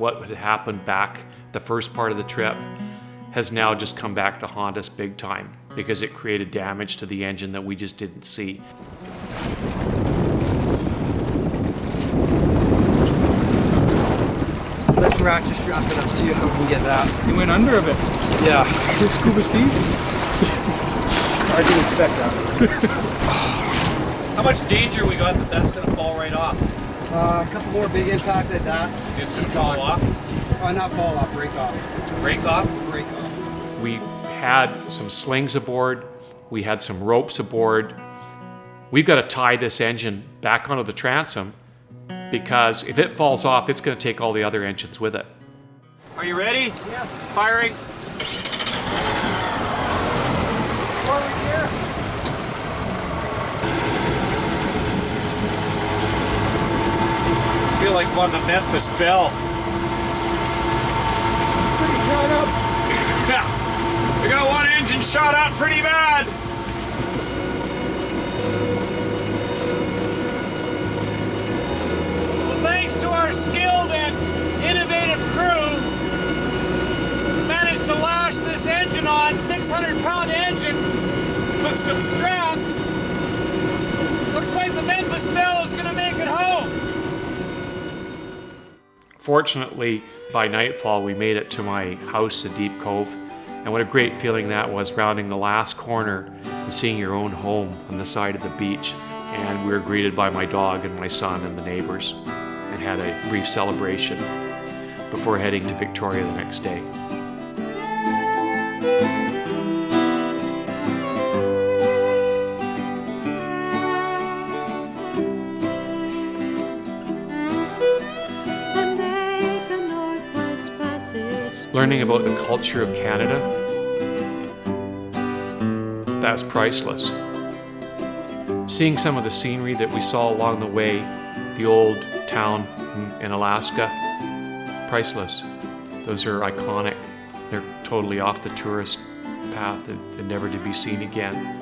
what had happened back the first part of the trip has now just come back to haunt us big time because it created damage to the engine that we just didn't see. Let's ratchet strap it up, see how we can get that. You went under a bit. Yeah. Good scuba Steve. I didn't expect that. How much danger we got that that's going to fall right off? A couple more big impacts like that. It's going to fall off? Not fall off, break off. Break off? Break off. We had some slings aboard, we had some ropes aboard. We've got to tie this engine back onto the transom because if it falls off, it's going to take all the other engines with it. Are you ready? Yes. Firing. Forward gear. I feel like I'm on the Memphis Belle. Pretty shot up. We got one engine shot out pretty bad. Well, thanks to our skilled and innovative crew, we managed to lash this engine on, 600-pound engine with some straps. Looks like the Memphis Belle is going to make it home. Fortunately, by nightfall, we made it to my house in Deep Cove. And what a great feeling that was, rounding the last corner and seeing your own home on the side of the beach. And we were greeted by my dog and my son and the neighbors and had a brief celebration before heading to Victoria the next day. Learning about the culture of Canada, that's priceless. Seeing some of the scenery that we saw along the way, the old town in Alaska, priceless. Those are iconic. They're totally off the tourist path and never to be seen again.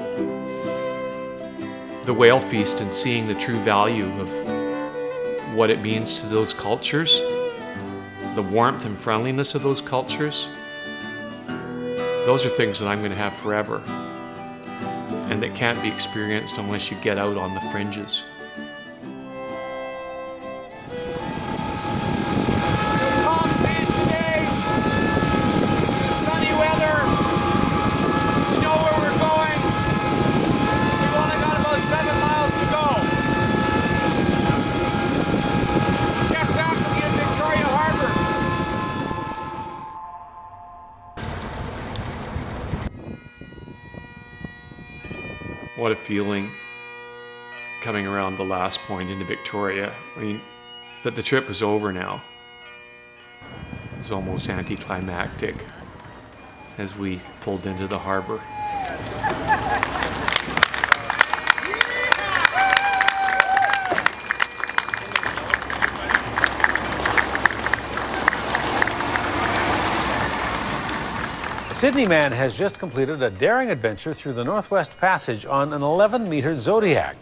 The whale feast and seeing the true value of what it means to those cultures, the warmth and friendliness of those cultures, those are things that I'm going to have forever and that can't be experienced unless you get out on the fringes. Calm seas today, sunny weather, we know where we're going, we've only got about 7 miles to go. Check back with you in Victoria Harbor. What a feeling coming around the last point into Victoria. I mean, but the trip was over now. It was almost anticlimactic as we pulled into the harbor. A Sydney man has just completed a daring adventure through the Northwest Passage on an 11-meter Zodiac.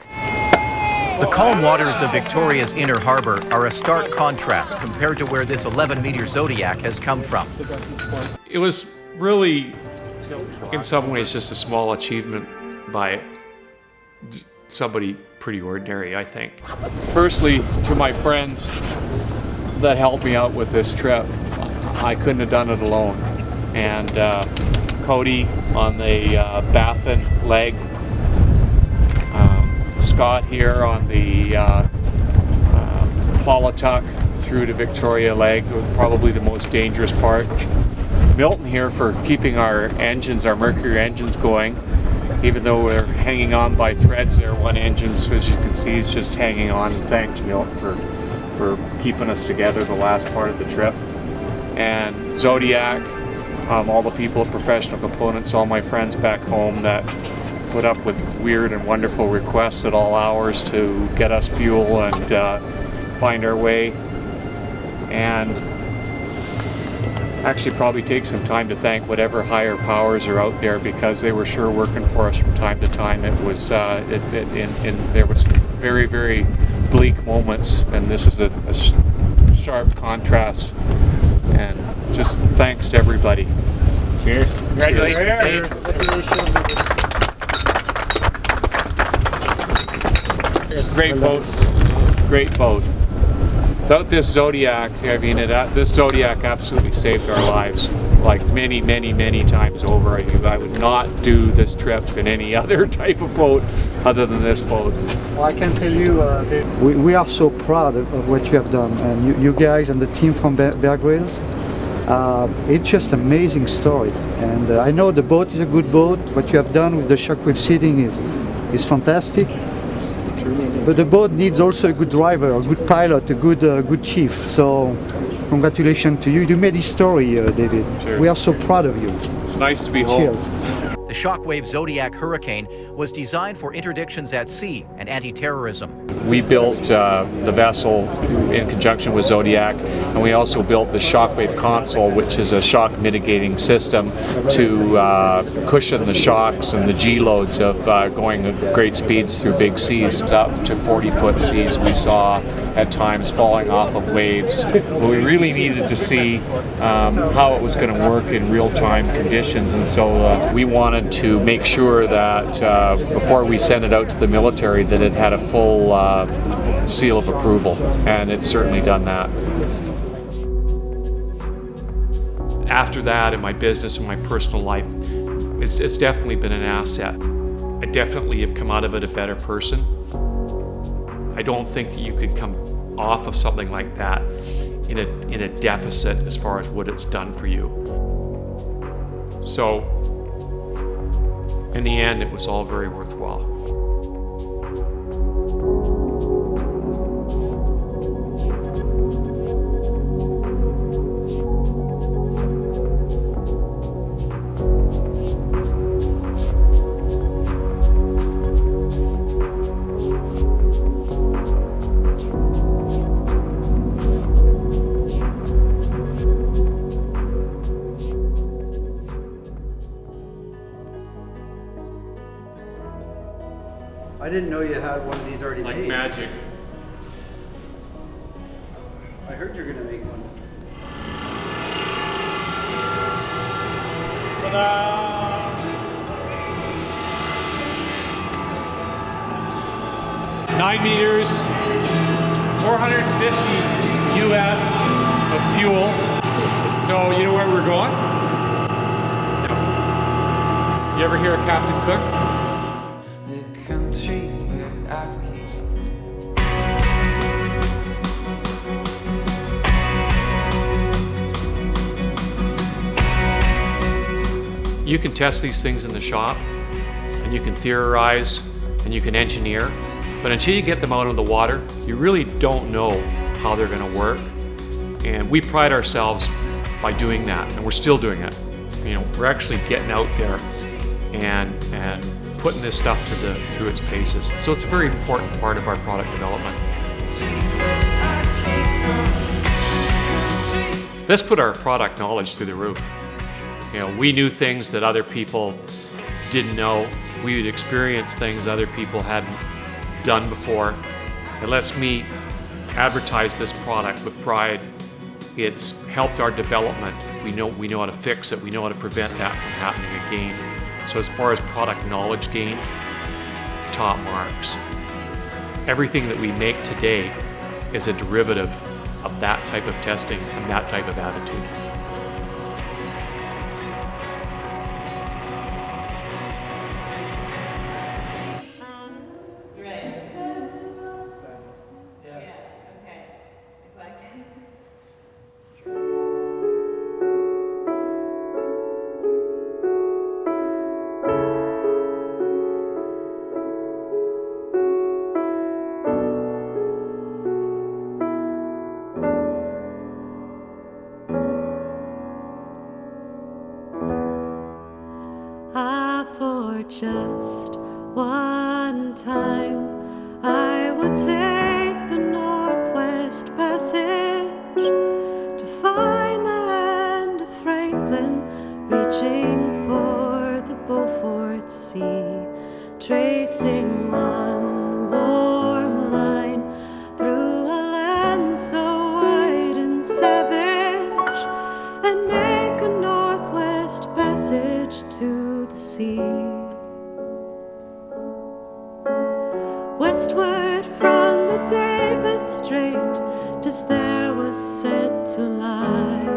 The calm waters of Victoria's inner harbor are a stark contrast compared to where this 11-meter Zodiac has come from. It was really, in some ways, just a small achievement by somebody pretty ordinary, I think. Firstly, to my friends that helped me out with this trip, I couldn't have done it alone. And Cody on the Baffin leg, Scott here on the Paulatuck through to Victoria leg, was probably the most dangerous part. Milton here for keeping our engines, our Mercury engines going, even though we're hanging on by threads there. One engine, so as you can see, is just hanging on. Thanks, Milton, for keeping us together the last part of the trip. And Zodiac, all the people at Professional Components, all my friends back home that put up with weird and wonderful requests at all hours to get us fuel and find our way. And actually probably take some time to thank whatever higher powers are out there, because they were sure working for us from time to time. It was there was some very, very bleak moments, and this is a sharp contrast And just thanks to everybody. Cheers. Congratulations. Great boat. Great boat. Without this Zodiac, I mean, this Zodiac absolutely saved our lives, like many, many, many times over. I would not do this trip in any other type of boat other than this boat. Well, I can tell you, we are so proud of what you have done, and you guys and the team from Bear Grylls. It's just an amazing story, and I know the boat is a good boat. What you have done with the Shockwave seating is fantastic. But the boat needs also a good driver, a good pilot, a good chief. So, congratulations to you. You made history, David. Sure. We are so proud of you. It's nice to be home. Cheers. The Shockwave Zodiac Hurricane was designed for interdictions at sea and anti-terrorism. We built the vessel in conjunction with Zodiac, and we also built the Shockwave console, which is a shock mitigating system to cushion the shocks and the G-loads of going at great speeds through big seas. It's up to 40-foot seas we saw at times falling off of waves. We really needed to see how it was going to work in real-time conditions, and so we wanted to make sure that before we sent it out to the military that it had a full seal of approval, and it's certainly done that. After that, in my business and my personal life, it's definitely been an asset. I definitely have come out of it a better person. I don't think that you could come off of something like that in a deficit as far as what it's done for you. So, in the end, it was all very worthwhile. I didn't know you had one of these already Like made. magic. I heard you're gonna make one. Ta-da! 9 meters, 450 US of fuel. So you know where we're going? No. You ever hear of Captain Cook? You can test these things in the shop, and you can theorize, and you can engineer, but until you get them out on the water, you really don't know how they're going to work. And we pride ourselves by doing that, and we're still doing it. You know, we're actually getting out there and putting this stuff through its paces. So it's a very important part of our product development. This put our product knowledge through the roof. You know, we knew things that other people didn't know. We would experience things other people hadn't done before. It lets me advertise this product with pride. It's helped our development. We know how to fix it. We know how to prevent that from happening again. So as far as product knowledge gain, top marks. Everything that we make today is a derivative of that type of testing and that type of attitude. Just one time I would take the Northwest Passage to find the hand of Franklin reaching for the Beaufort Sea, tracing one warm line through a land so wide and savage, sea. Westward from the Davis Strait, 'tis there was said to lie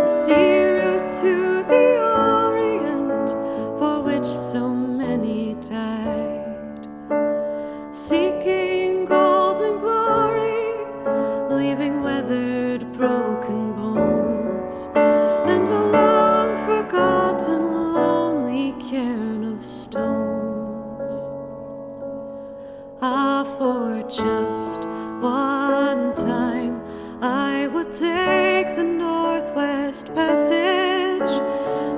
the sea route to the Orient, for which so many died, seeking golden glory, leaving weathered, broken bones, and a long-forgotten, lonely cairn of stones. Ah, for just one time I would take the Northwest Passage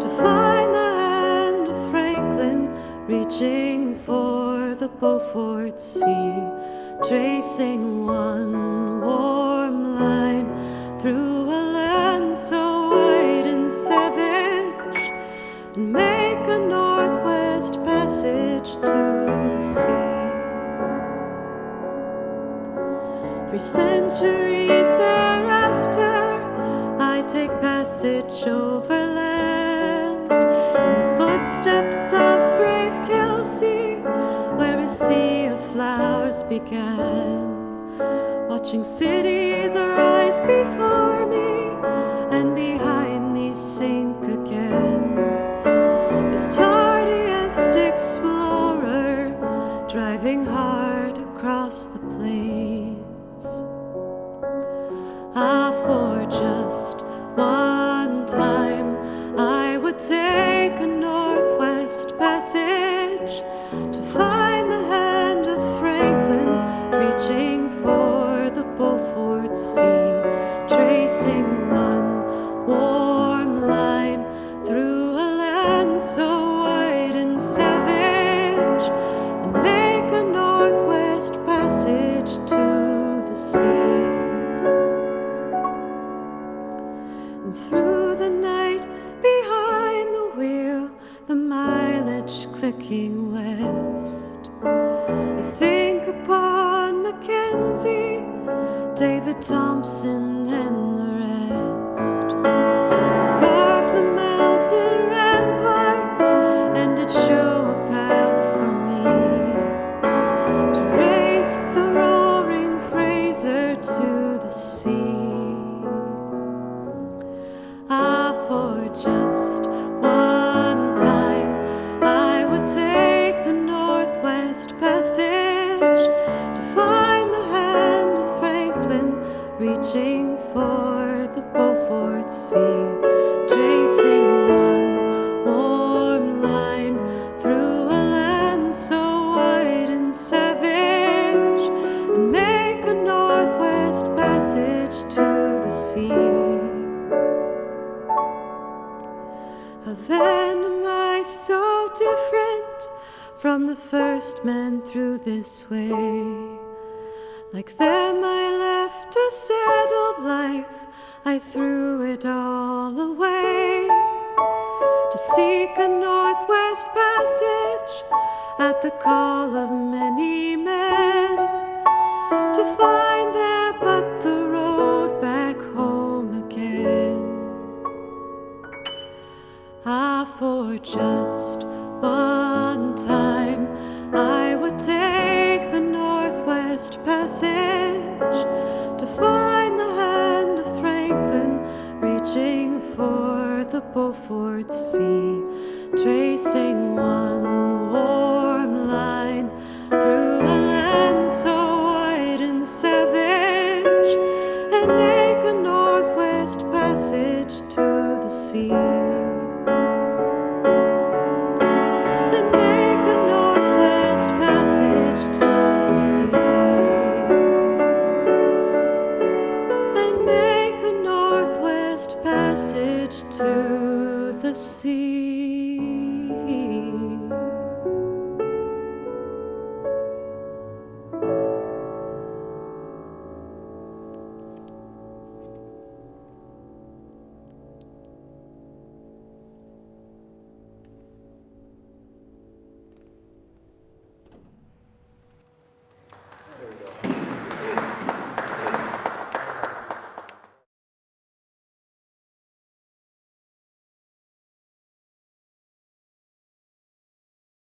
to find the hand of Franklin reaching for the Beaufort Sea, tracing one warm line through a land so wide and savage, and make a Northwest Passage to the sea. 3 centuries thereafter, I take passage overland in the footsteps of brave Kelsey, where a sea of flowers began, watching cities rise before me and behind me sink again. This tardiest explorer driving hard across the plains. Ah, for just one time I would take a Northwest Passage to find the hand of Franklin reaching for the Beaufort Sea, tracing one warm line through a land so wide and savage, and make a Northwest Passage to the sea. And through the night, behind the wheel, the mileage clicking west, I think upon Mackenzie, David Thompson, and the rest, who carved the mountain ramparts and did show a path for me to race the roaring Fraser to the sea. Ah, for just one time I would take the Northwest Passage to find the hand of Franklin reaching for the Beaufort Sea, tracing one warm line through a land so wide and savage, and make a Northwest Passage to the sea. How then am I so different from the first men through this way? Like them I left a settled life, I threw it all away to seek a Northwest Passage at the call of many men, to find there but the road back home again. Ah, for just one time I would take the Northwest Passage to find the hand of Franklin reaching for the Beaufort Sea, tracing one